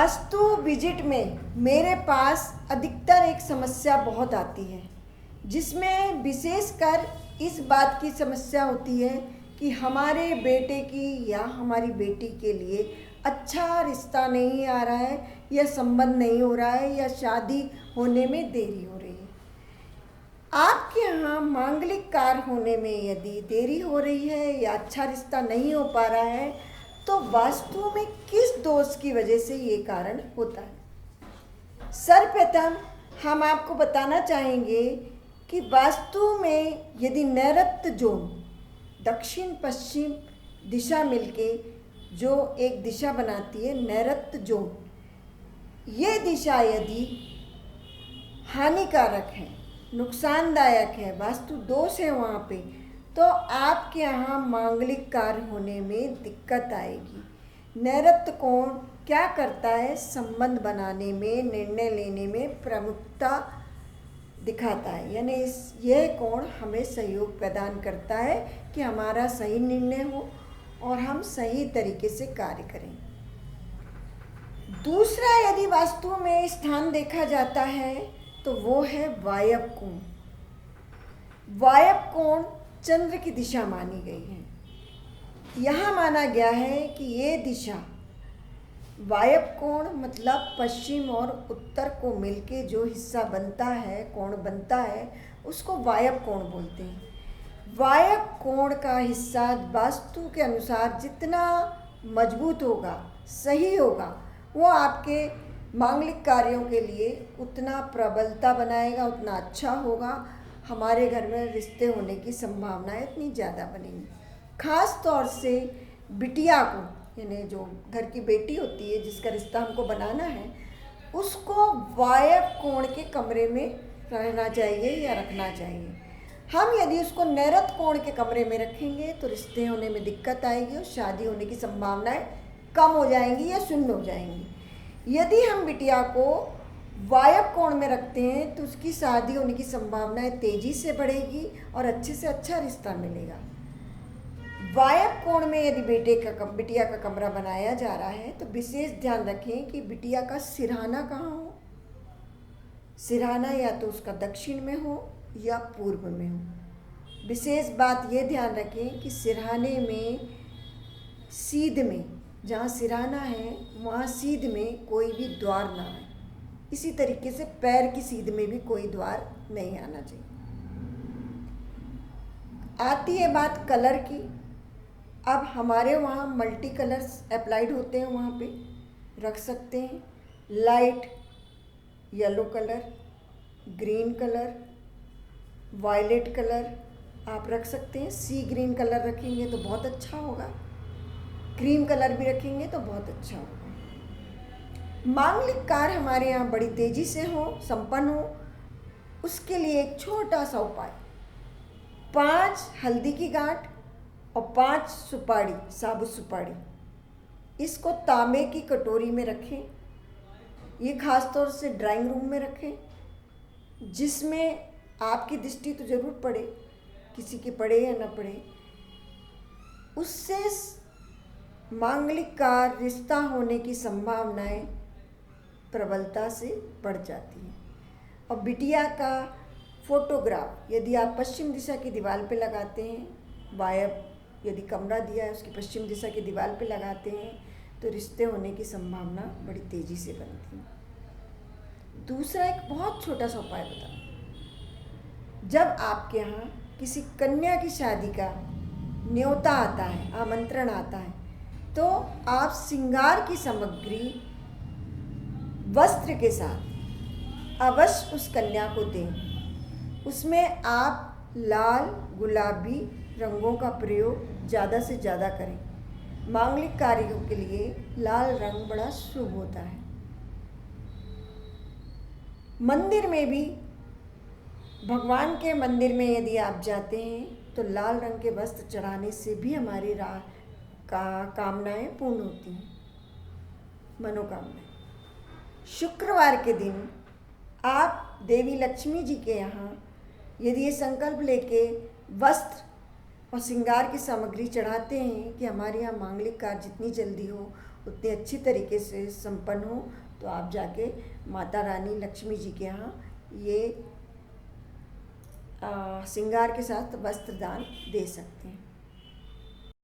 Vastu visit में मेरे पास अधिकतर एक समस्या बहुत आती है, जिसमें विशेषकर इस बात की समस्या होती है कि हमारे बेटे की या हमारी बेटी के लिए अच्छा रिश्ता नहीं आ रहा है, या संबंध नहीं हो रहा है, या शादी होने में देरी हो रही है। आपके यहाँ मांगलिक कार्य होने में यदि देरी हो रही है या अच्छा रिश्ता नहीं हो पा रहा है, तो वास्तु में किस दोष की वजह से ये कारण होता है। सर्वप्रथम हम आपको बताना चाहेंगे कि वास्तु में यदि नैऋत्य जोन दक्षिण पश्चिम दिशा मिलके जो एक दिशा बनाती है नैऋत्य जोन, ये दिशा यदि हानिकारक है, नुकसानदायक है, वास्तु दोष है वहाँ पे, तो आपके यहाँ मांगलिक कार्य होने में दिक्कत आएगी। नैऋत्य कोण क्या करता है? संबंध बनाने में, निर्णय लेने में प्रमुखता दिखाता है, यानी यह कोण हमें सहयोग प्रदान करता है कि हमारा सही निर्णय हो और हम सही तरीके से कार्य करें। दूसरा यदि वास्तु में स्थान देखा जाता है तो वो है वायव्य कोण। वायव्य कोण चंद्र की दिशा मानी गई है। यहाँ माना गया है कि ये दिशा वायव्य कोण मतलब पश्चिम और उत्तर को मिलके जो हिस्सा बनता है, कोण बनता है, उसको वायव्य कोण बोलते हैं। वायव्य कोण का हिस्सा वास्तु के अनुसार जितना मजबूत होगा, सही होगा, वो आपके मांगलिक कार्यों के लिए उतना प्रबलता बनाएगा, उतना अच्छा होगा। हमारे घर में रिश्ते होने की संभावनाएं इतनी ज़्यादा बनेंगी। ख़ास तौर से बिटिया को, यानी जो घर की बेटी होती है जिसका रिश्ता हमको बनाना है, उसको वायव्य कोण के कमरे में रहना चाहिए या रखना चाहिए। हम यदि उसको नैऋत्य कोण के कमरे में रखेंगे तो रिश्ते होने में दिक्कत आएगी और शादी होने की संभावनाएं कम हो जाएंगी या शून्य हो जाएंगी। यदि हम बिटिया को वायव्य कोण में रखते हैं तो उसकी शादी होने की संभावनाएं तेज़ी से बढ़ेगी और अच्छे से अच्छा रिश्ता मिलेगा। वायव्य कोण में यदि बिटिया का कमरा बनाया जा रहा है तो विशेष ध्यान रखें कि बिटिया का सिरहाना कहाँ हो। सिरहाना या तो उसका दक्षिण में हो या पूर्व में हो। विशेष बात ये ध्यान रखें कि सिरहाने में सीध में, जहाँ सिरहाना है वहाँ सीध में कोई भी द्वार ना आए। इसी तरीके से पैर की सीध में भी कोई द्वार नहीं आना चाहिए। आती है बात कलर की। अब हमारे वहाँ मल्टी कलर्स अप्लाइड होते हैं, वहाँ पे रख सकते हैं। Light yellow colour, green colour, violet colour आप रख सकते हैं। सी ग्रीन कलर रखेंगे तो बहुत अच्छा होगा। क्रीम कलर भी रखेंगे तो बहुत अच्छा होगा। मांगलिक कार्य हमारे यहाँ बड़ी तेज़ी से हो, संपन्न हो, उसके लिए एक छोटा सा उपाय, 5 हल्दी की गांठ और 5 सुपारी, साबुत सुपारी, इसको तांबे की कटोरी में रखें। ये खास तौर से ड्राइंग रूम में रखें, जिसमें आपकी दृष्टि तो ज़रूर पड़े, किसी की पड़े या न पड़े, उससे मांगलिक कार्य, रिश्ता होने की संभावनाएं प्रबलता से बढ़ जाती हैं। और बिटिया का फोटोग्राफ यदि आप पश्चिम दिशा की दीवार पे लगाते हैं, वायव्य यदि कमरा दिया है उसकी पश्चिम दिशा की दीवार पे लगाते हैं, तो रिश्ते होने की संभावना बड़ी तेज़ी से बनती है। दूसरा एक बहुत छोटा सा उपाय बताऊँ। जब आपके यहाँ किसी कन्या की शादी का न्योता आता है, आमंत्रण आता है, तो आप श्रृंगार की सामग्री वस्त्र के साथ अवश्य उस कन्या को दें। उसमें आप लाल, गुलाबी रंगों का प्रयोग ज़्यादा से ज़्यादा करें। मांगलिक कार्यों के लिए लाल रंग बड़ा शुभ होता है। मंदिर में भी, भगवान के मंदिर में यदि आप जाते हैं तो लाल रंग के वस्त्र चढ़ाने से भी हमारी कामनाएं पूर्ण होती हैं, मनोकामनाएं। शुक्रवार के दिन आप देवी लक्ष्मी जी के यहाँ यदि ये संकल्प लेके वस्त्र और श्रृंगार की सामग्री चढ़ाते हैं कि हमारे यहाँ मांगलिक कार्य जितनी जल्दी हो उतनी अच्छी तरीके से संपन्न हो, तो आप जाके माता रानी लक्ष्मी जी के यहाँ ये श्रृंगार के साथ वस्त्र दान दे सकते हैं।